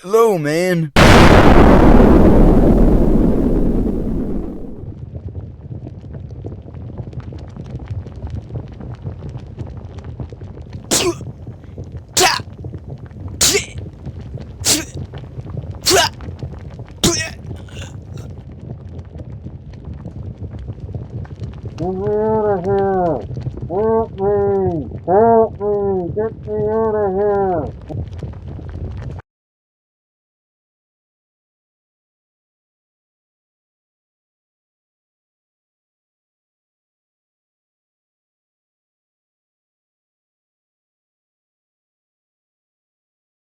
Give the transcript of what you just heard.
Hello, man. Get me out of here! Help me! Help me! Get me out of here!